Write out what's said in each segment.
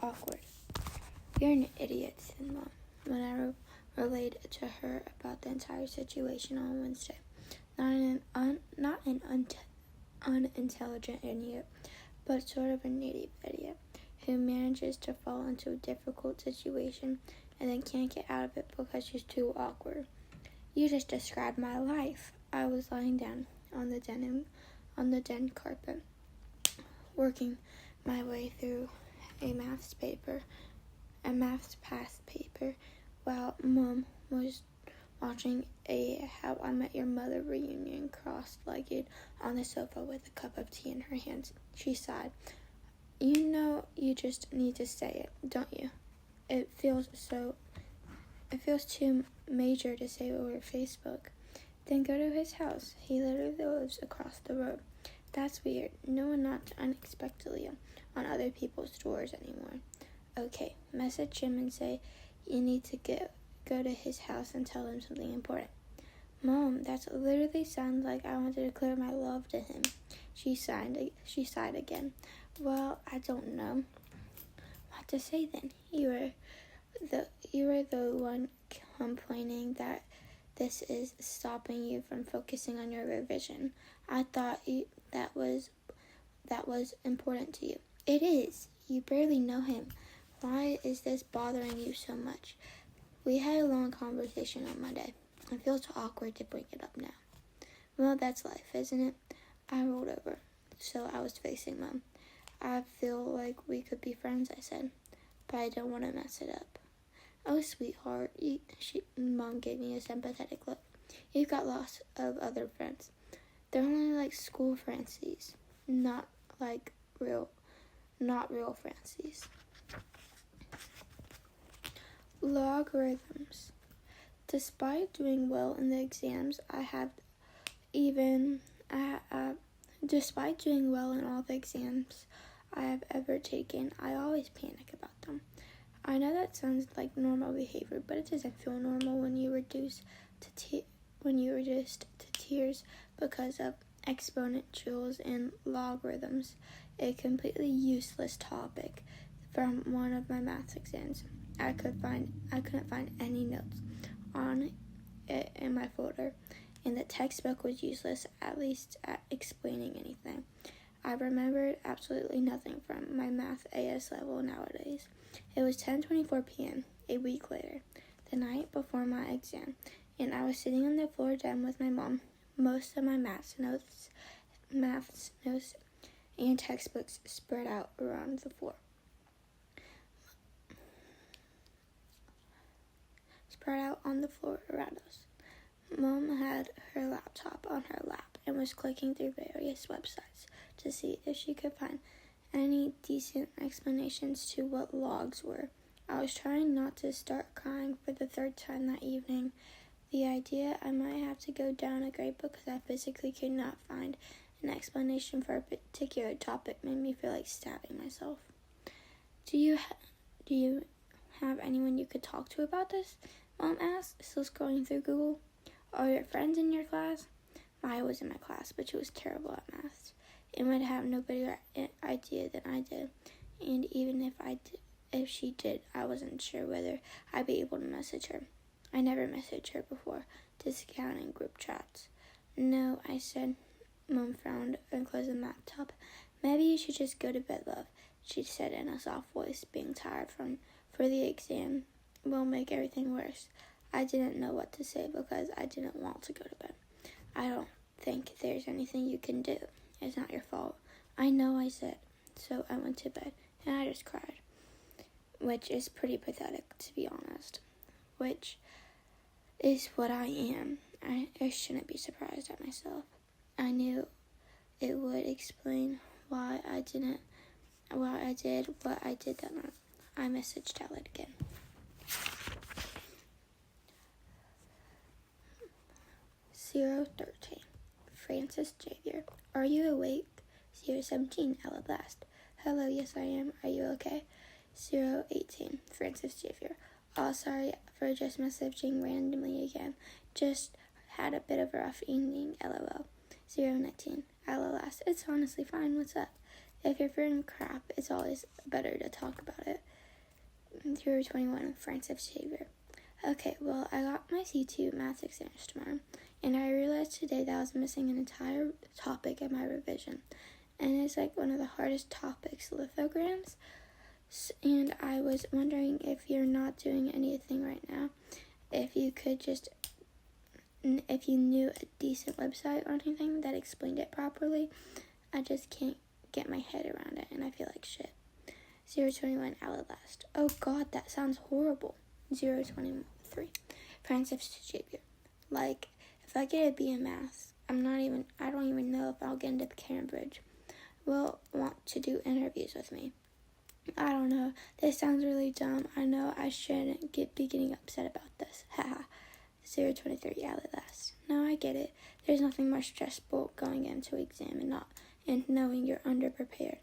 awkward. "You're an idiot," said Mom, when I relayed to her about the entire situation on Wednesday. Not an unintelligent idiot, but sort of a native idiot who manages to fall into a difficult situation and then can't get out of it because she's too awkward. "You just described my life." I was lying down on the den carpet, working my way through a maths past paper, while Mom was watching a How I Met Your Mother reunion cross-legged on the sofa with a cup of tea in her hands. She sighed. "You know, you just need to say it, don't you? It feels too major to say over Facebook." "Then go to his house. He literally lives across the road." "That's weird. No one knocks unexpectedly on other people's doors anymore." "Okay, message him and say you need to go to his house and tell him something important." "Mom, that literally sounds like I want to declare my love to him." She sighed again. "Well, I don't know what to say then. You were the one complaining that this is stopping you from focusing on your revision. I thought that was important to you." "It is. You barely know him. Why is this bothering you so much?" "We had a long conversation on Monday. It feels awkward to bring it up now." "Well, that's life, isn't it?" I rolled over, so I was facing Mom. "I feel like we could be friends," I said, "but I don't want to mess it up." "Oh, sweetheart," Mom gave me a sympathetic look. "You've got lots of other friends. They're only like school Francies, not real Francies." Logarithms. Despite doing well in the exams despite doing well in all the exams I have ever taken, I always panic about them. I know that sounds like normal behavior, but it doesn't feel normal when you reduce to tears because of exponentials and logarithms, a completely useless topic from one of my math exams. I couldn't find any notes on it in my folder, and the textbook was useless, at least at explaining anything. I remembered absolutely nothing from my math AS level nowadays. It was 10:24 p.m., a week later, the night before my exam, and I was sitting on the floor den with my mom. Most of my math notes and textbooks spread out around the floor. Spread out on the floor around us. Mom had her laptop on her lap and was clicking through various websites to see if she could find any decent explanations to what logs were. I was trying not to start crying for the third time that evening. The idea I might have to go down a grade because I physically could not find an explanation for a particular topic made me feel like stabbing myself. Do you have anyone you could talk to about this?" Mom asked, still scrolling through Google. "Are your friends in your class?" Maya was in my class, but she was terrible at maths and would have no better idea than I did. And even if she did, I wasn't sure whether I'd be able to message her. I never messaged her before, discounting group chats. "No," I said. Mom frowned and closed the laptop. "Maybe you should just go to bed, love," she said in a soft voice. "Being tired for the exam will make everything worse." I didn't know what to say because I didn't want to go to bed. "I don't think there's anything you can do. It's not your fault." "I know," I said. So I went to bed and I just cried, which is pretty pathetic, to be honest. Which is what I am. I shouldn't be surprised at myself. I knew it would explain why I did what I did that night. I messaged Aled again. 0:13. Francis Xavier. "Are you awake?" 0:17. Aled asked. "Hello, yes I am. Are you okay?" 0:18. Francis Xavier. "Oh, sorry for just messaging randomly again. Just had a bit of a rough evening, LOL. 0:19. Aled asked. "It's honestly fine. What's up?" If you're feeling crap, it's always better to talk about it. 021, Francis Xavier. Okay, well, I got my C2 math exams tomorrow, and I realized today that I was missing an entire topic in my revision. And it's like one of the hardest topics, lithograms. And I was wondering, if you're not doing anything right now, if you could just, if you knew a decent website or anything that explained it properly. I just can't get my head around it, and I feel like shit. 021, Outlast. Oh god, that sounds horrible. 023, Francis Xavier. Like, if I get a B in math, I don't even know if I'll get into Cambridge. Will want to do interviews with me. I don't know. This sounds really dumb. I know I shouldn't be getting upset about this. Haha. 023, Outlast. No, I get it. There's nothing more stressful going into exam and knowing you're underprepared.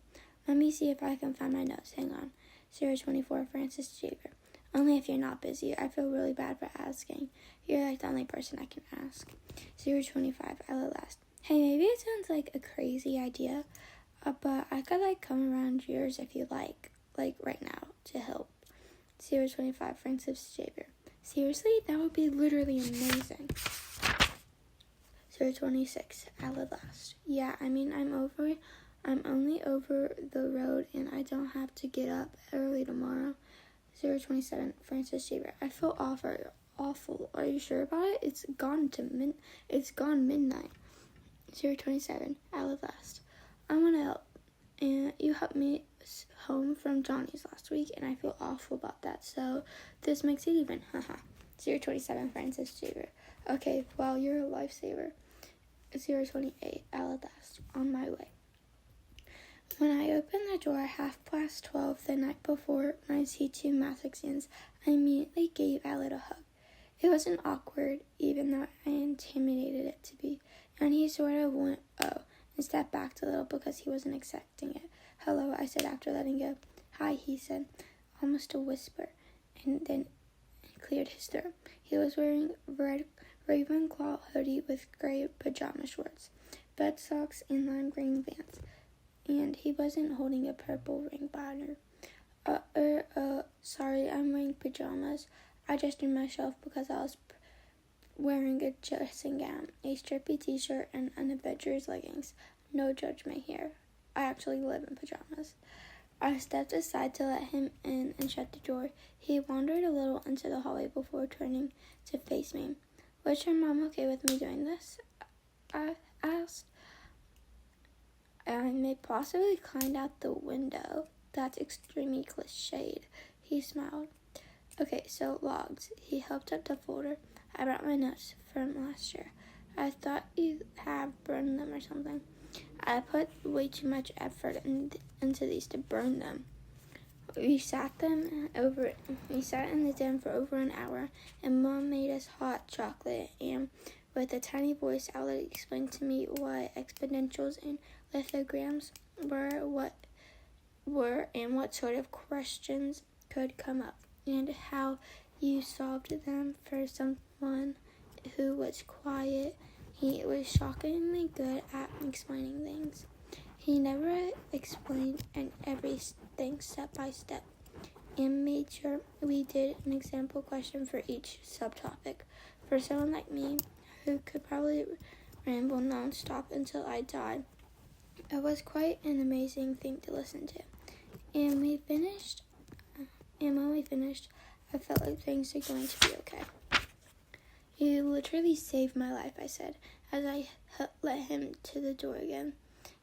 Let me see if I can find my notes. Hang on. 024, Francis Xavier. Only if you're not busy. I feel really bad for asking. You're like the only person I can ask. 025, Outlast. Hey, maybe it sounds like a crazy idea, but I could come around yours if you like right now to help. 025, Francis Xavier. Seriously? That would be literally amazing. 026, Outlast. Yeah, I mean, I'm only over the road, and I don't have to get up early tomorrow. 027, Francis Xavier. I feel awful. Are you sure about it? It's gone midnight. 027, Outlast. I want to help, and you helped me home from Johnny's last week, and I feel awful about that, so this makes it even. Haha. 027, Francis Xavier. Okay, well, you're a lifesaver. 028, Outlast. On my way. When I opened the door at 12:30 the night before my C2 math exams, I immediately gave Aled a hug. It wasn't awkward, even though I anticipated it to be, and he sort of went, oh, and stepped back a little because he wasn't expecting it. Hello, I said after letting go. Hi, he said, almost a whisper, and then cleared his throat. He was wearing red Ravenclaw hoodie with gray pajama shorts, bed socks, and lime green Vans. And he wasn't holding a purple ring banner. Sorry, I'm wearing pajamas. I gestured myself because I was wearing a dressing gown, a strippy t-shirt, and Avengers leggings. No judgment here. I actually live in pajamas. I stepped aside to let him in and shut the door. He wandered a little into the hallway before turning to face me. Was your mom okay with me doing this? I asked. I may possibly climb out the window. That's extremely cliched. He smiled. Okay, so logs. He helped up the folder. I brought my notes from last year. I thought you'd have burned them or something. I put way too much effort into these to burn them. We sat in the den for over an hour, and Mom made us hot chocolate, and with a tiny voice, Alec explained to me what exponentials and lithograms were, and what sort of questions could come up, and how you solved them for someone who was quiet. He was shockingly good at explaining things. He never explained everything step by step, and made sure we did an example question for each subtopic. For someone like me, who could probably ramble non-stop until I died, it was quite an amazing thing to listen to. And when we finished, I felt like things were going to be okay. You literally saved my life, I said, as I let him to the door again.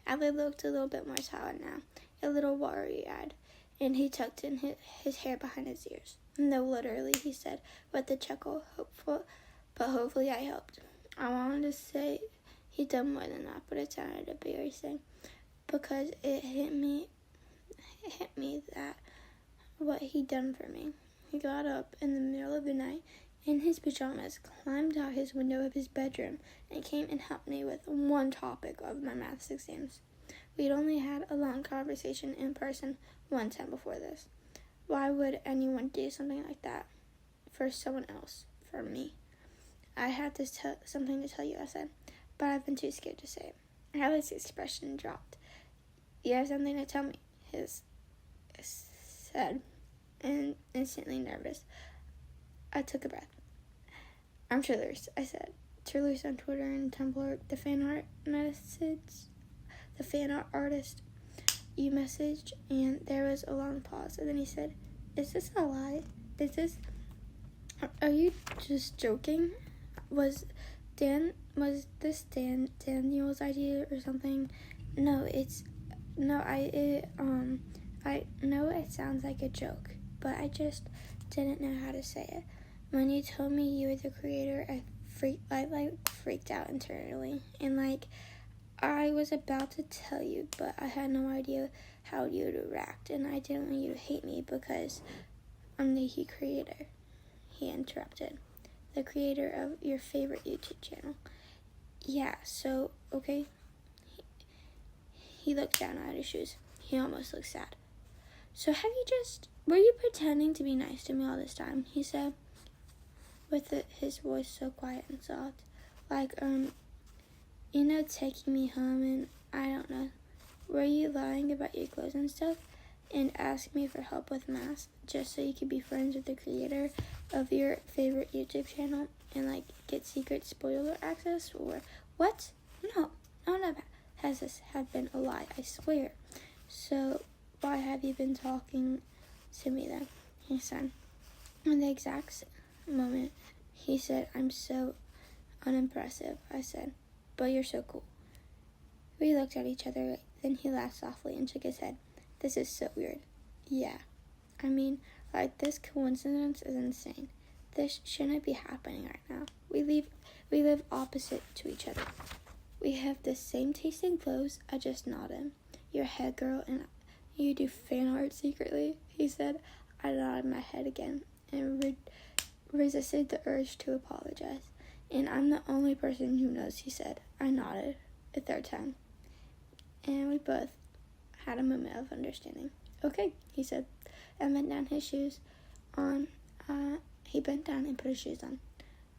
Allie looked a little bit more tired now, a little worried-eyed, and he tucked in his hair behind his ears. No, literally, he said, with a chuckle, hopefully I helped. I wanted to say he'd done more than that, but it sounded embarrassing, because it hit me that what he'd done for me. He got up in the middle of the night in his pajamas, climbed out his window of his bedroom, and came and helped me with one topic of my maths exams. We'd only had a long conversation in person one time before this. Why would anyone do something like that for someone else, for me? I had something to tell you, I said, but I've been too scared to say it. Alec's expression dropped. You have something to tell me, he said, and instantly nervous. I took a breath. I'm Toulouse, I said. Toulouse on Twitter and Tumblr, the fan art artist you messaged, and there was a long pause, and then he said, is this a lie? Are you just joking? Was this Daniel's idea or something? I know it sounds like a joke, but I just didn't know how to say it. When you told me you were the creator, I freaked out internally, and I was about to tell you, but I had no idea how you would react, and I didn't want you to hate me because I'm the creator. He interrupted. The creator of your favorite YouTube channel. Yeah, so, okay. He looked down at his shoes. He almost looked sad. So were you pretending to be nice to me all this time? He said, with his voice so quiet and soft. Taking me home and, I don't know. Were you lying about your clothes and stuff? And asking me for help with masks just so you could be friends with the creator of your favorite YouTube channel and get secret spoiler access? Or what? No, none of that have been a lie, I swear. So why have you been talking to me then? He said. In the exact moment he said, I'm so unimpressive, I said, but you're so cool. We looked at each other, then he laughed softly and shook his head. This is so weird. Yeah. This coincidence is insane. This shouldn't be happening right now. We live opposite to each other. We have the same taste in clothes. I just nodded. You're a head girl and you do fan art secretly, he said. I nodded my head again and resisted the urge to apologize. And I'm the only person who knows, he said. I nodded a third time. And we both had a moment of understanding. Okay, he said, and bent down his shoes on. He bent down and put his shoes on.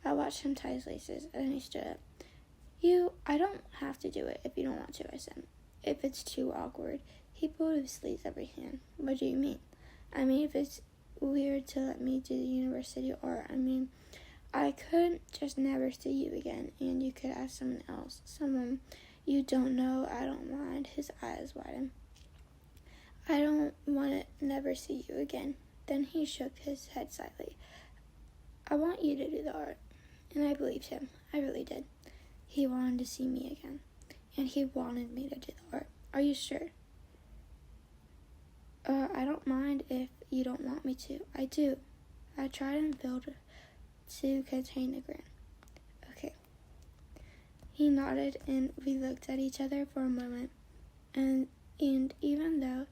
I watched him tie his laces, and he stood up. I don't have to do it if you don't want to, I said. If it's too awkward. He pulled his sleeves over his hand. What do you mean? If it's weird to let me do the university art, I could just never see you again, and you could ask someone else. Someone you don't know. I don't mind. His eyes widened. I don't want to never see you again. Then he shook his head slightly. I want you to do the art. And I believed him. I really did. He wanted to see me again. And he wanted me to do the art. Are you sure? I don't mind if you don't want me to. I do. I tried and failed to contain the grin. Okay. He nodded and we looked at each other for a moment. And even though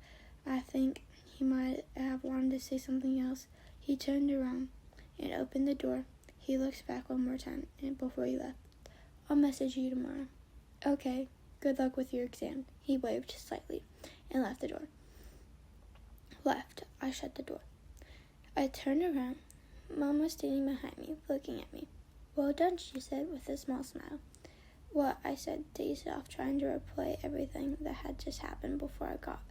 I think he might have wanted to say something else, he turned around and opened the door. He looked back one more time and before he left. I'll message you tomorrow. Okay, good luck with your exam. He waved slightly and left the door. I shut the door. I turned around. Mom was standing behind me, looking at me. Well done, she said with a small smile. What? I said, dazed off, trying to replay everything that had just happened before I forgot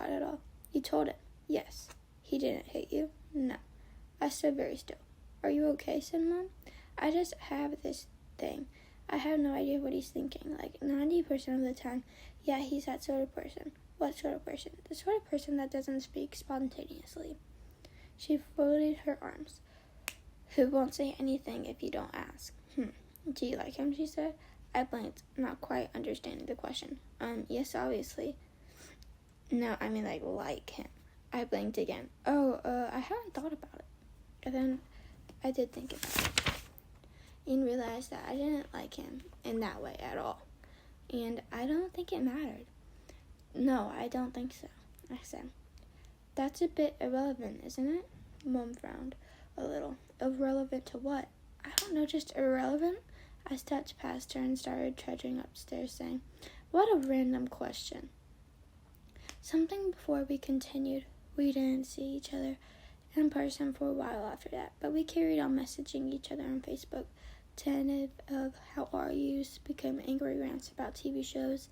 it all. You told him? Yes. He didn't hit you? No. I stood very still. Are you okay? Said Mom. I just have this thing. I have no idea what he's thinking. 90% of the time, yeah, he's that sort of person. What sort of person? The sort of person that doesn't speak spontaneously. She folded her arms. Who won't say anything if you don't ask? Do you like him? She said. I blinked, not quite understanding the question. Yes, obviously. No, like him. I blinked again. I haven't thought about it. And then I did think about it. And realized that I didn't like him in that way at all. And I don't think it mattered. No, I don't think so, I said. That's a bit irrelevant, isn't it? Mom frowned a little. Irrelevant to what? I don't know, just irrelevant? I stepped past her and started trudging upstairs, saying, what a random question. Something before we continued. We didn't see each other in person for a while after that, but we carried on messaging each other on Facebook, tentative of how our youths became angry rants about TV shows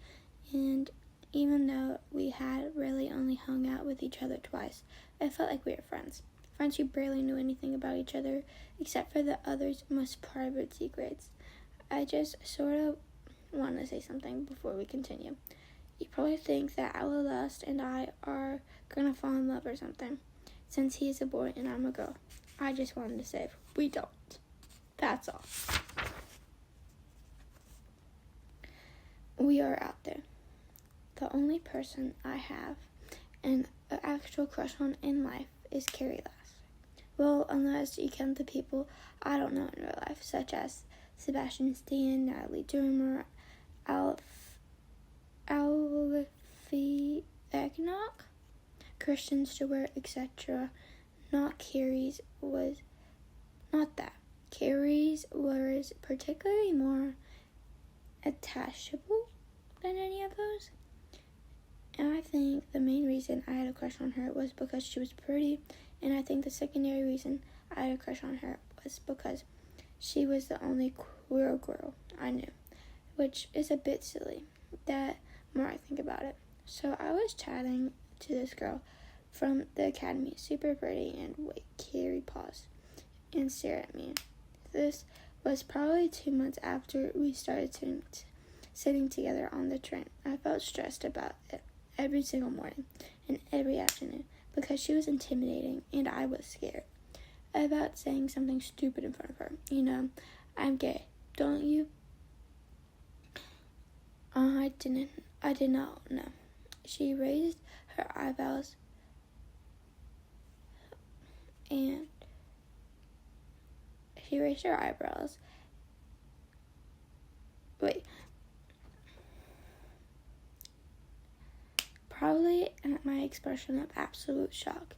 And even though we had really only hung out with each other twice, it felt like we were friends. Friends who barely knew anything about each other except for the other's most private secrets. I just sort of want to say something before we continue. You probably think that Outlast and I are gonna fall in love or something, since he is a boy and I'm a girl. I just wanted to say we don't. That's all. We are out there. The only person I have an actual crush on in life is Carrie Last. Well, unless you count the people I don't know in real life, such as Sebastian Stan, Natalie Dormer, Alfie Egnock, Kristen Stewart, etc. Not Carrie's was not that. Carrie's was particularly more attachable than any of those. And I think the main reason I had a crush on her was because she was pretty, and I think the secondary reason I had a crush on her was because she was the only queer girl I knew, which is a bit silly, the more I think about it. So I was chatting to this girl from the academy, super pretty, and wait, Carrie paused and stared at me. This was probably 2 months after we started sitting together on the train. I felt stressed about it every single morning and every afternoon because she was intimidating and I was scared about saying something stupid in front of her. You know, I'm gay, don't you? I did not know. She raised her eyebrows probably at my expression of absolute shock.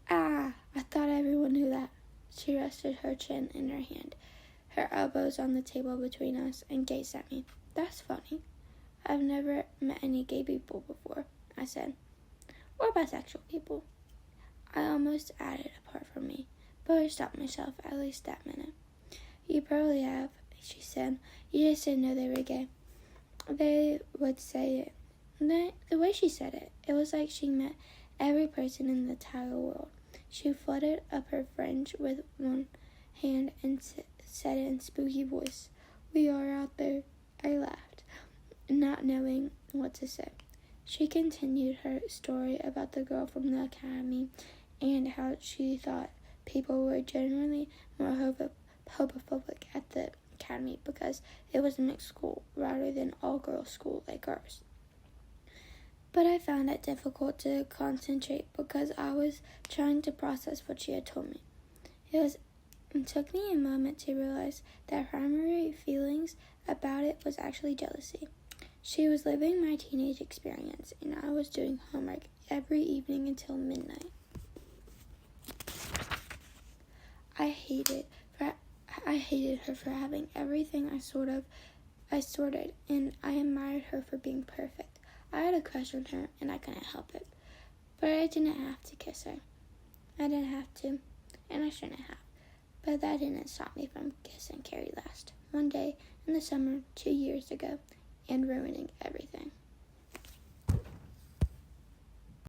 I thought everyone knew that. She rested her chin in her hand, her elbows on the table between us, and gazed at me. That's funny. I've never met any gay people before, I said. Or bisexual people. I almost added apart from me, but I stopped myself at least that minute. You probably have, she said. You just didn't know they were gay. They would say it. The way she said it, it was like she met every person in the entire world. She fluttered up her fringe with one hand and said in spooky voice, "We are out there." I laughed, not knowing what to say. She continued her story about the girl from the academy and how she thought people were generally more homophobic at the academy because it was a mixed school rather than all-girls school like ours. But I found it difficult to concentrate because I was trying to process what she had told me. It took me a moment to realize that primary feelings about it was actually jealousy. She was living my teenage experience, and I was doing homework every evening until midnight. I hated her for having everything I sorted, and I admired her for being perfect. I had a crush on her, and I couldn't help it. But I didn't have to kiss her. I didn't have to, and I shouldn't have. But that didn't stop me from kissing Carrie Last one day in the summer 2 years ago and ruining everything.